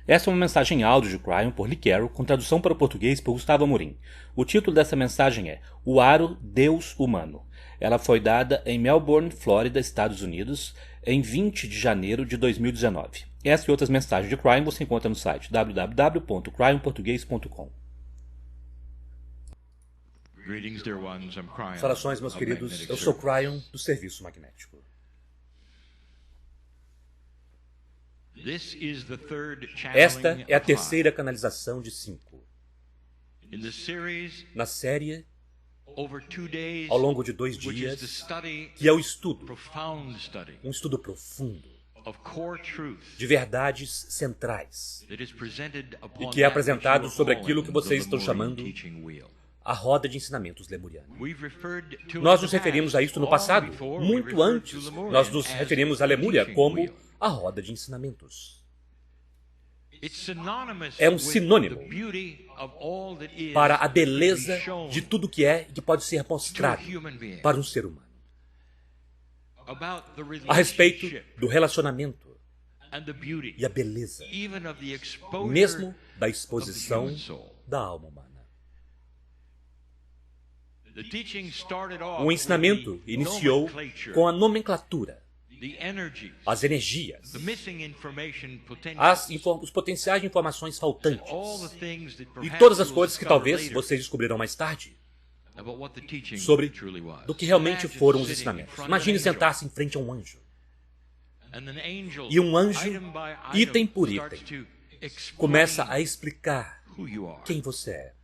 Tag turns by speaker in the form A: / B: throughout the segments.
A: Essa é uma mensagem em áudio de Cryon por Lee Carroll, com tradução para o português por Gustavo Amorim. O título dessa mensagem é O Aro Deus Humano. Ela foi dada em Melbourne, Flórida, Estados Unidos, em 20 de janeiro de 2019. Essa e outras mensagens de Cryon você encontra no site www.cryonportugues.com.
B: Saudações, meus queridos. Eu sou Cryon, do Serviço Magnético. Esta é a terceira canalização de 5. Na série, ao longo de 2 dias, que é o estudo, um estudo profundo, de verdades centrais, e que é apresentado sobre aquilo que vocês estão chamando a roda de ensinamentos lemuriana. Nós nos referimos a isso no passado, muito antes. Nós nos referimos à Lemúria como a roda de ensinamentos. É um sinônimo para a beleza de tudo que é e que pode ser mostrado para um ser humano. A respeito do relacionamento e a beleza, mesmo da exposição da alma humana. O ensinamento iniciou com a nomenclatura, as energias, os potenciais de informações faltantes e todas as coisas que talvez vocês descobrirão mais tarde sobre do que realmente foram os ensinamentos. Imagine sentar-se em frente a um anjo. E um anjo, item por item, começa a explicar quem você é.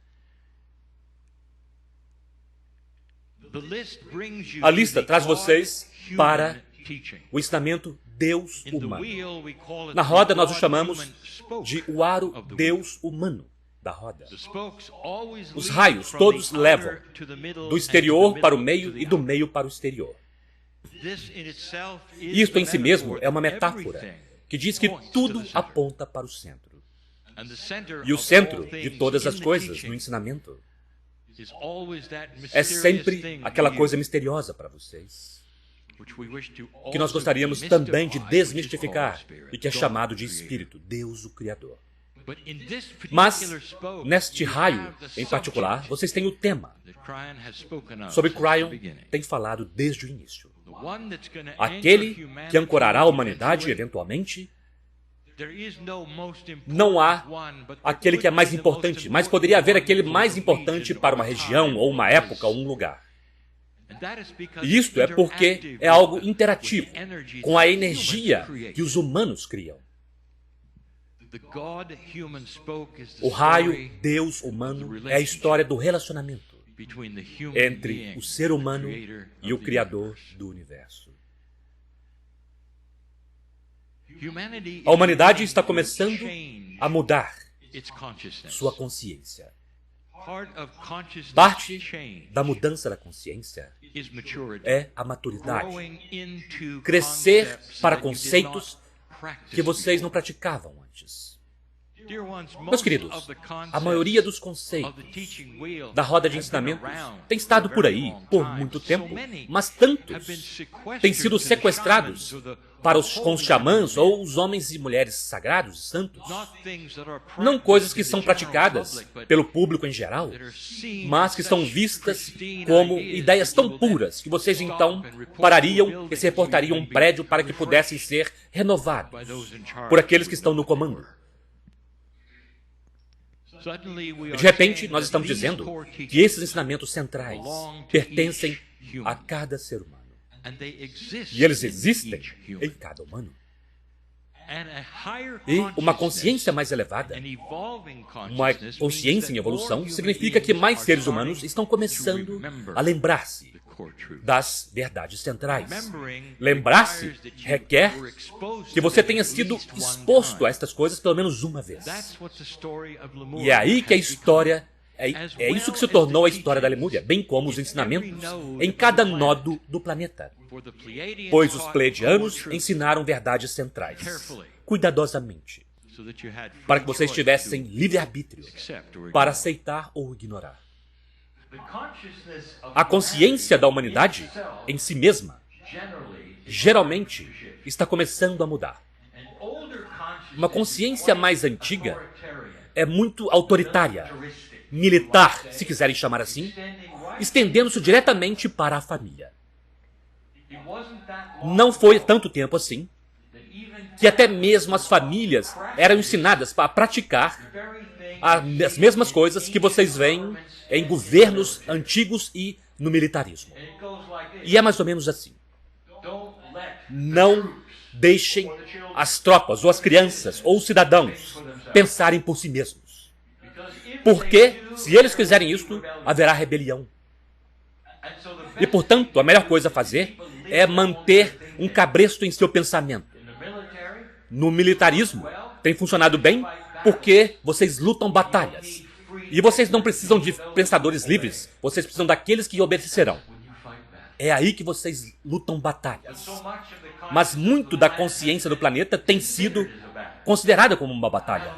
B: A lista traz vocês para o ensinamento Deus humano. Na roda nós o chamamos de o aro Deus humano da roda. Os raios todos levam do exterior para o meio e do meio para o exterior. Isto em si mesmo é uma metáfora que diz que tudo aponta para o centro. E o centro de todas as coisas no ensinamento é sempre aquela coisa misteriosa para vocês, que nós gostaríamos também de desmistificar e que é chamado de Espírito, Deus o Criador. Mas, neste raio em particular, vocês têm o tema sobre Cryon tem falado desde o início. Aquele que ancorará a humanidade eventualmente. Não há aquele que é mais importante, mas poderia haver aquele mais importante para uma região, ou uma época, ou um lugar. E isto é porque é algo interativo, com a energia que os humanos criam. O raio Deus humano é a história do relacionamento entre o ser humano e o Criador do universo. A humanidade está começando a mudar sua consciência. Parte da mudança da consciência é a maturidade. Crescer para conceitos que vocês não praticavam antes. Meus queridos, a maioria dos conceitos da roda de ensinamentos tem estado por aí por muito tempo, mas tantos têm sido sequestrados com os xamãs ou os homens e mulheres sagrados e santos. Não coisas que são praticadas pelo público em geral, mas que são vistas como ideias tão puras que vocês então parariam e se reportariam a um prédio para que pudessem ser renovados por aqueles que estão no comando. De repente, nós estamos dizendo que esses ensinamentos centrais pertencem a cada ser humano. E eles existem em cada humano. E uma consciência mais elevada, uma consciência em evolução, significa que mais seres humanos estão começando a lembrar-se das verdades centrais. Lembrar-se requer que você tenha sido exposto a estas coisas pelo menos uma vez. E é aí que a história, é isso que se tornou a história da Lemúria, bem como os ensinamentos em cada nodo do planeta. Pois os pleiadianos ensinaram verdades centrais, cuidadosamente, para que vocês tivessem livre-arbítrio para aceitar ou ignorar. A consciência da humanidade em si mesma, geralmente, está começando a mudar. Uma consciência mais antiga é muito autoritária, militar, se quiserem chamar assim, estendendo-se diretamente para a família. Não foi tanto tempo assim que até mesmo as famílias eram ensinadas a praticar as mesmas coisas que vocês veem em governos antigos e no militarismo. E é mais ou menos assim. Não deixem as tropas, ou as crianças, ou os cidadãos pensarem por si mesmos. Porque, se eles fizerem isso, haverá rebelião. E, portanto, a melhor coisa a fazer é manter um cabresto em seu pensamento. No militarismo, tem funcionado bem porque vocês lutam batalhas. E vocês não precisam de pensadores livres, vocês precisam daqueles que obedecerão. É aí que vocês lutam batalhas. Mas muito da consciência do planeta tem sido considerada como uma batalha.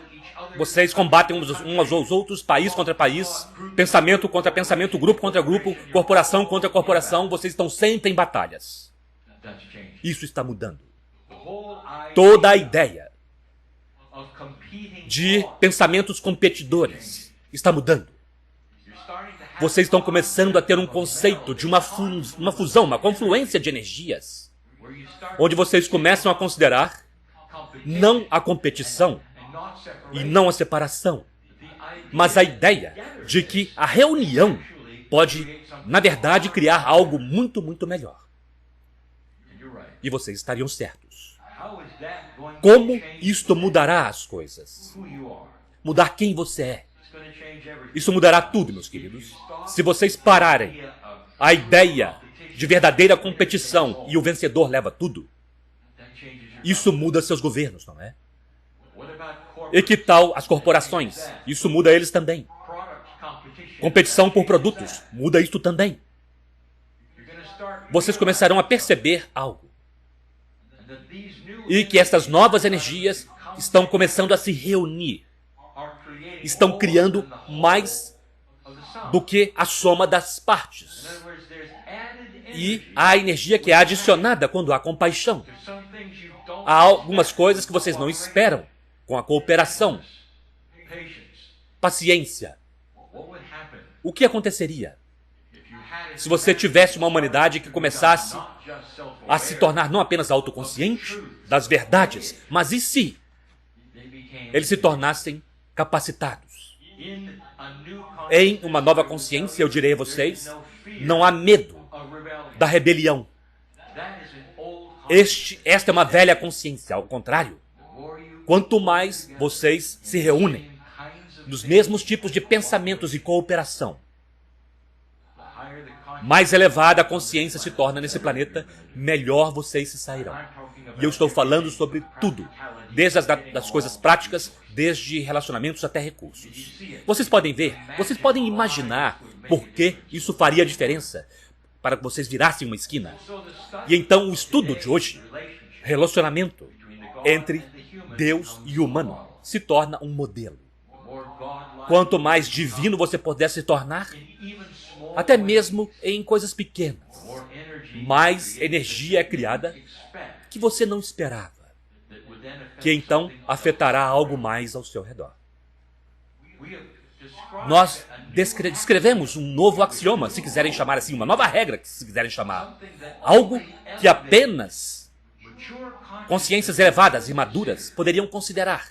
B: Vocês combatem uns aos outros, país contra país, pensamento contra pensamento, grupo contra grupo, corporação contra corporação. Vocês estão sempre em batalhas. Isso está mudando. Toda a ideia de pensamentos competidores está mudando. Vocês estão começando a ter um conceito de uma fusão, uma confluência de energias, onde vocês começam a considerar não a competição e não a separação, mas a ideia de que a reunião pode, na verdade, criar algo muito, muito melhor. E vocês estariam certos. Como isto mudará as coisas? Mudar quem você é. Isso mudará tudo, meus queridos. Se vocês pararem a ideia de verdadeira competição e o vencedor leva tudo, isso muda seus governos, não é? E que tal as corporações? Isso muda eles também. Competição por produtos, muda isso também. Vocês começarão a perceber algo. E que essas novas energias estão começando a se reunir. Estão criando mais do que a soma das partes. E há energia que é adicionada quando há compaixão. Há algumas coisas que vocês não esperam com a cooperação. Paciência. O que aconteceria se você tivesse uma humanidade que começasse a se tornar não apenas autoconsciente das verdades, mas e se eles se tornassem capacitados? Em uma nova consciência, eu direi a vocês, não há medo da rebelião. Esta é uma velha consciência, ao contrário. Quanto mais vocês se reúnem nos mesmos tipos de pensamentos e cooperação, mais elevada a consciência se torna nesse planeta, melhor vocês se sairão. E eu estou falando sobre tudo, desde das coisas práticas, desde relacionamentos até recursos. Vocês podem ver, vocês podem imaginar por que isso faria diferença para que vocês virassem uma esquina. E então o estudo de hoje, relacionamento entre Deus e o humano, se torna um modelo. Quanto mais divino você puder se tornar, até mesmo em coisas pequenas, mais energia é criada que você não esperava, que então afetará algo mais ao seu redor. Nós descrevemos um novo axioma, se quiserem chamar assim, uma nova regra, se quiserem chamar. Algo que apenas consciências elevadas e maduras poderiam considerar.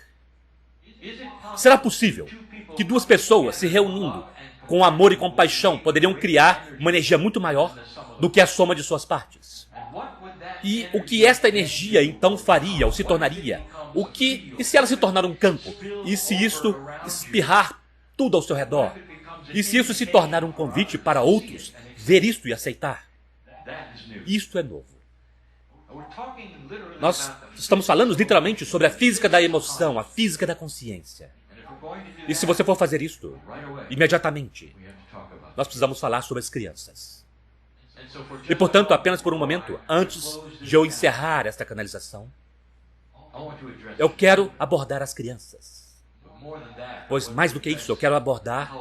B: Será possível que duas pessoas se reunindo com amor e compaixão poderiam criar uma energia muito maior do que a soma de suas partes? E o que esta energia então faria ou se tornaria? E se ela se tornar um campo? E se isto espirrar tudo ao seu redor? E se isso se tornar um convite para outros ver isto e aceitar? Isto é novo. Nós estamos falando literalmente sobre a física da emoção, a física da consciência. E se você for fazer isto, imediatamente, nós precisamos falar sobre as crianças. E, portanto, apenas por um momento, antes de eu encerrar esta canalização, eu quero abordar as crianças. Pois, mais do que isso, eu quero abordar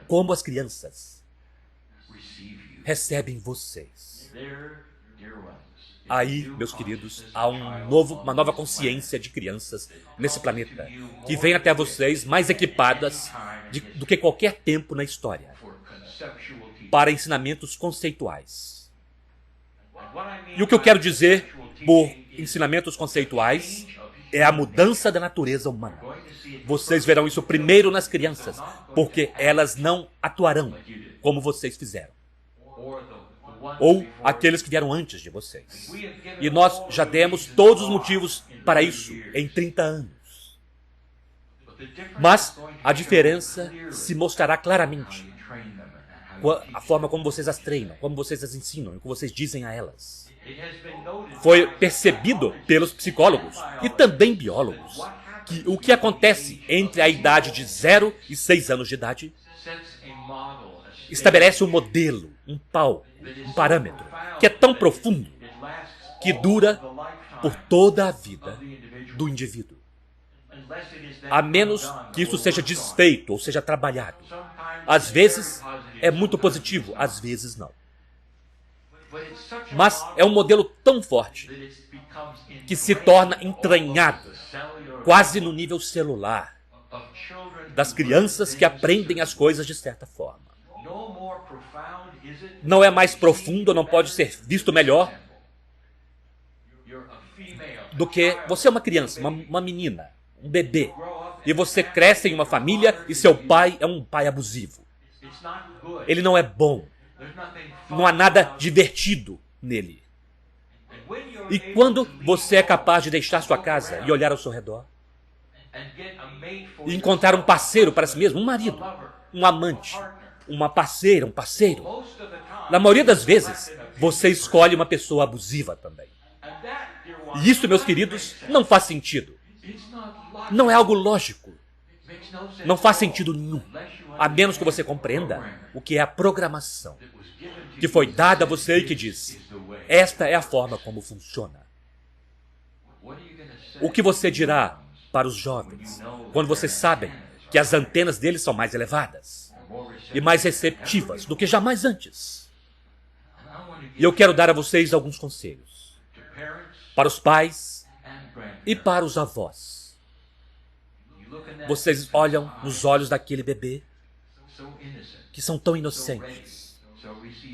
B: como as crianças recebem vocês. Aí, meus queridos, há uma nova consciência de crianças nesse planeta, que vem até vocês mais equipadas do que qualquer tempo na história, para ensinamentos conceituais. E o que eu quero dizer por ensinamentos conceituais é a mudança da natureza humana. Vocês verão isso primeiro nas crianças, porque elas não atuarão como vocês fizeram. Ou aqueles que vieram antes de vocês. E nós já demos todos os motivos para isso em 30 anos. Mas a diferença se mostrará claramente. A forma como vocês as treinam, como vocês as ensinam, o que vocês dizem a elas. Foi percebido pelos psicólogos e também biólogos que o que acontece entre a idade de 0 e 6 anos de idade estabelece um modelo, um parâmetro, que é tão profundo que dura por toda a vida do indivíduo. A menos que isso seja desfeito ou seja trabalhado. Às vezes é muito positivo, às vezes não. Mas é um modelo tão forte que se torna entranhado, quase no nível celular, das crianças que aprendem as coisas de certa forma. Não é mais profundo, não pode ser visto melhor do que você é uma criança, uma menina, um bebê, e você cresce em uma família e seu pai é um pai abusivo. Ele não é bom. Não há nada divertido nele. E quando você é capaz de deixar sua casa e olhar ao seu redor e encontrar um parceiro para si mesmo, um marido, um amante, uma parceira, um parceiro, na maioria das vezes, você escolhe uma pessoa abusiva também. E isso, meus queridos, não faz sentido. Não é algo lógico. Não faz sentido nenhum. A menos que você compreenda o que é a programação que foi dada a você e que diz: esta é a forma como funciona. O que você dirá para os jovens quando vocês sabem que as antenas deles são mais elevadas e mais receptivas do que jamais antes? E eu quero dar a vocês alguns conselhos para os pais e para os avós. Vocês olham nos olhos daquele bebê que são tão inocentes,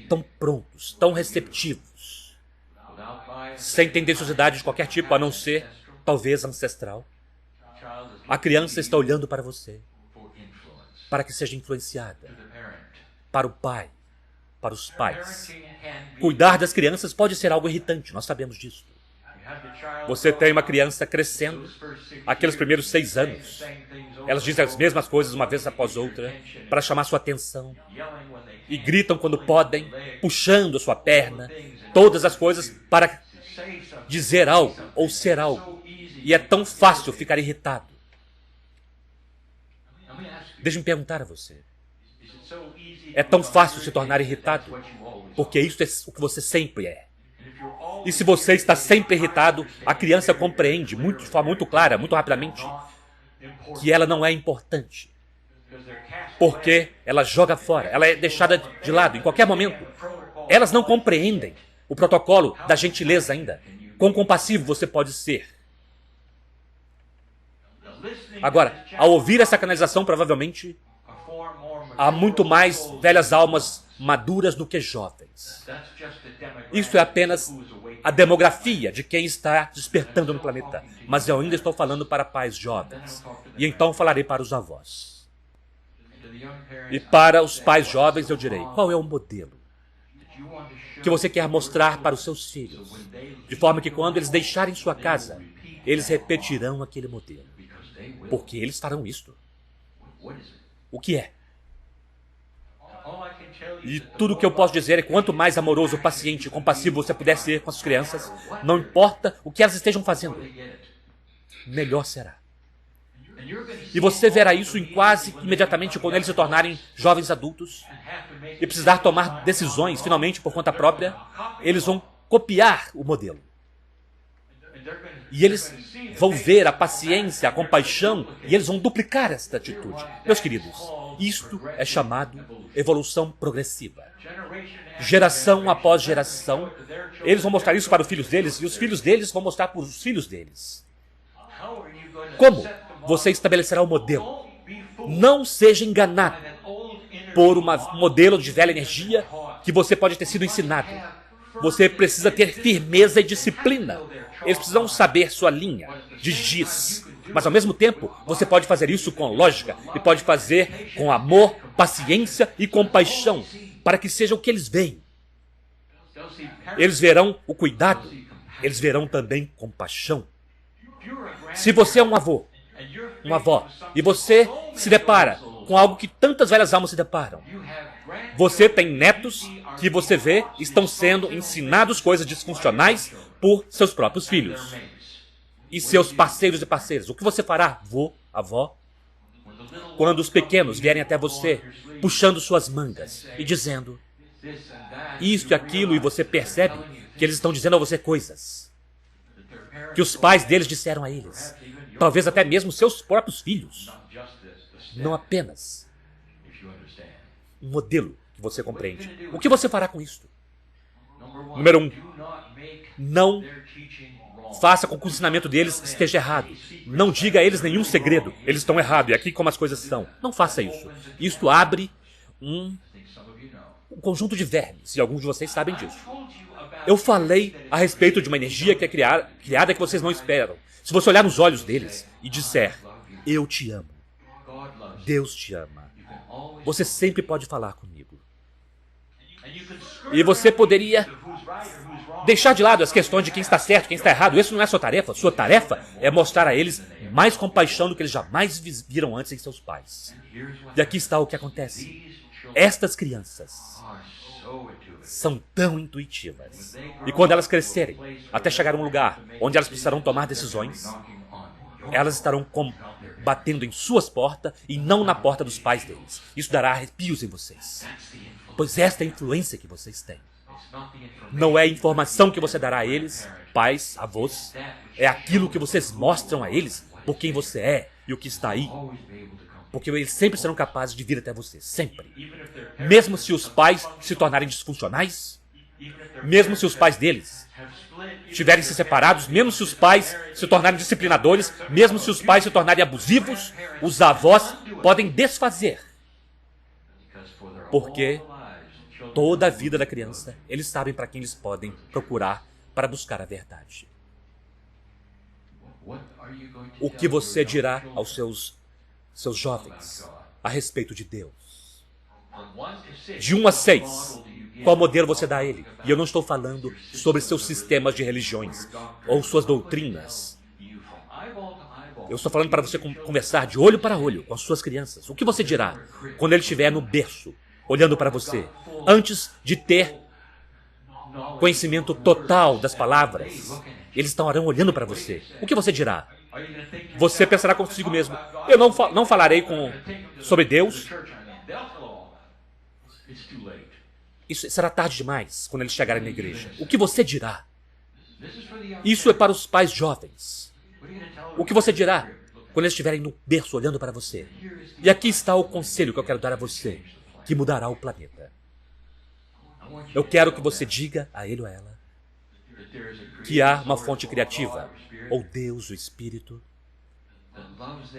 B: tão prontos, tão receptivos, sem tendenciosidade de qualquer tipo, a não ser, talvez, ancestral. A criança está olhando para você, para que seja influenciada, para o pai, para os pais. Cuidar das crianças pode ser algo irritante, nós sabemos disso. Você tem uma criança crescendo, aqueles primeiros 6 anos, elas dizem as mesmas coisas uma vez após outra, para chamar sua atenção, e gritam quando podem, puxando a sua perna, todas as coisas para dizer algo ou ser algo. E é tão fácil ficar irritado. Deixe-me perguntar a você. É tão fácil se tornar irritado, porque isso é o que você sempre é. E se você está sempre irritado, a criança compreende de forma muito clara, muito rapidamente, que ela não é importante. Porque ela joga fora, ela é deixada de lado em qualquer momento. Elas não compreendem o protocolo da gentileza ainda. Quão compassivo você pode ser. Agora, ao ouvir essa canalização, provavelmente, há muito mais velhas almas maduras do que jovens. Isso é apenas a demografia de quem está despertando no planeta. Mas eu ainda estou falando para pais jovens. E então falarei para os avós. E para os pais jovens eu direi: qual é o modelo que você quer mostrar para os seus filhos? De forma que quando eles deixarem sua casa, eles repetirão aquele modelo. Porque eles farão isto. O que é? E tudo o que eu posso dizer é que quanto mais amoroso, paciente e compassivo você puder ser com as crianças, não importa o que elas estejam fazendo, melhor será. E você verá isso em quase imediatamente quando eles se tornarem jovens adultos e precisar tomar decisões, finalmente, por conta própria, eles vão copiar o modelo. E eles vão ver a paciência, a compaixão, e eles vão duplicar esta atitude. Meus queridos, isto é chamado evolução progressiva. Geração após geração, eles vão mostrar isso para os filhos deles, e os filhos deles vão mostrar para os filhos deles. Como você estabelecerá o modelo? Não seja enganado por um modelo de velha energia que você pode ter sido ensinado. Você precisa ter firmeza e disciplina. Eles precisam saber sua linha de giz. Mas, ao mesmo tempo, você pode fazer isso com lógica e pode fazer com amor, paciência e compaixão, para que seja o que eles veem. Eles verão o cuidado, eles verão também compaixão. Se você é um avô, uma avó, e você se depara com algo que tantas velhas almas se deparam, você tem netos que você vê estão sendo ensinados coisas disfuncionais por seus próprios filhos e seus parceiros e parceiras. O que você fará, vô, avó, quando os pequenos vierem até você, puxando suas mangas e dizendo isto e aquilo, e você percebe que eles estão dizendo a você coisas que os pais deles disseram a eles, talvez até mesmo seus próprios filhos. Não apenas um modelo que você compreende. O que você fará com isto? Número 1, não faça com que o ensinamento deles esteja errado. Não diga a eles nenhum segredo. Eles estão errados, e aqui como as coisas são. Não faça isso. Isto abre um conjunto de vermes, e alguns de vocês sabem disso. Eu falei a respeito de uma energia que é criada que vocês não esperam. Se você olhar nos olhos deles e disser, eu te amo, Deus te ama, você sempre pode falar comigo. E você poderia deixar de lado as questões de quem está certo, quem está errado. Isso não é sua tarefa. Sua tarefa é mostrar a eles mais compaixão do que eles jamais viram antes em seus pais. E aqui está o que acontece. Estas crianças são tão intuitivas. E quando elas crescerem, até chegar a um lugar onde elas precisarão tomar decisões, elas estarão batendo em suas portas e não na porta dos pais deles. Isso dará arrepios em vocês. Pois esta é a influência que vocês têm. Não é a informação que você dará a eles, pais, avós. É aquilo que vocês mostram a eles por quem você é e o que está aí. Porque eles sempre serão capazes de vir até você. Sempre. Mesmo se os pais se tornarem disfuncionais, mesmo se os pais deles tiverem se separados, mesmo se os pais se tornarem disciplinadores, mesmo se os pais se tornarem abusivos, os avós podem desfazer. Porque toda a vida da criança, eles sabem para quem eles podem procurar para buscar a verdade. O que você dirá aos seus jovens a respeito de Deus? De 1 a 6, qual modelo você dá a ele? E eu não estou falando sobre seus sistemas de religiões ou suas doutrinas. Eu estou falando para você conversar de olho para olho com as suas crianças. O que você dirá quando ele estiver no berço, olhando para você, antes de ter conhecimento total das palavras? Eles estarão olhando para você. O que você dirá? Você pensará consigo mesmo, eu não falarei sobre Deus. Isso será tarde demais quando eles chegarem na igreja. O que você dirá? Isso é para os pais jovens. O que você dirá quando eles estiverem no berço olhando para você? E aqui está o conselho que eu quero dar a você, que mudará o planeta. Eu quero que você diga a ele ou a ela que há uma fonte criativa, ou Deus, o Espírito,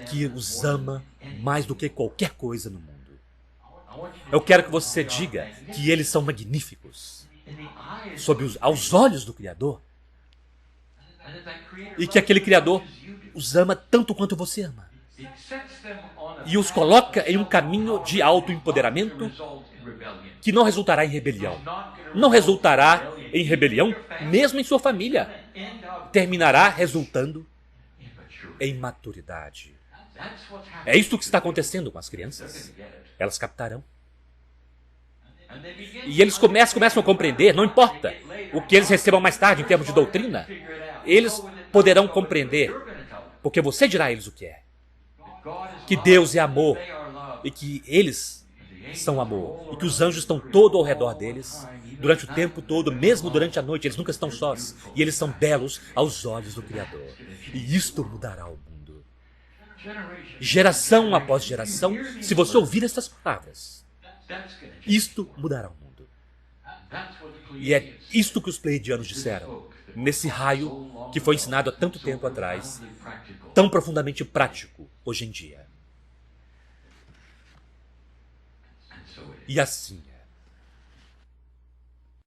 B: que os ama mais do que qualquer coisa no mundo. Eu quero que você diga que eles são magníficos aos olhos do Criador, e que aquele Criador os ama tanto quanto você ama, e os coloca em um caminho de autoempoderamento que não resultará em rebelião. Não resultará em rebelião mesmo em sua família. Terminará resultando em maturidade. É isso que está acontecendo com as crianças. Elas captarão. E eles começam a compreender, não importa o que eles recebam mais tarde em termos de doutrina, eles poderão compreender, porque você dirá a eles o que é. Que Deus é amor, e que eles são amor, e que os anjos estão todo ao redor deles, Durante o tempo todo, mesmo durante a noite, eles nunca estão sós. E eles são belos aos olhos do Criador. E isto mudará o mundo. Geração após geração, se você ouvir estas palavras, isto mudará o mundo. E é isto que os pleiadianos disseram, nesse raio que foi ensinado há tanto tempo atrás, tão profundamente prático hoje em dia. E assim